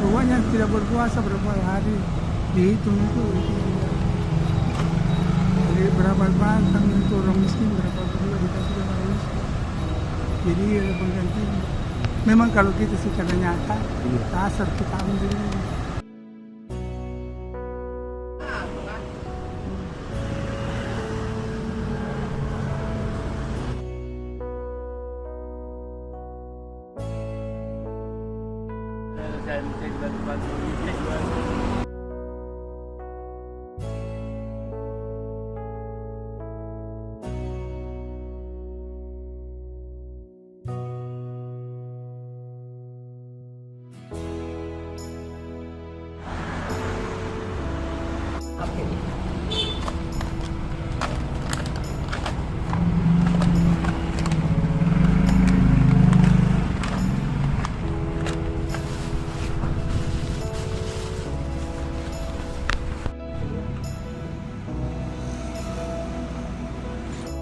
Pokoknya tidak berpuasa berapa hari dihitung itu. Jadi berapa batang itu orang miskin, berapa juga dikasih orang miskin. Jadi ada penggantinya. Memang kalau kita secara nyata, dasar kita ambil.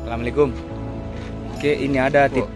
Assalamualaikum. Oke, ini ada tip,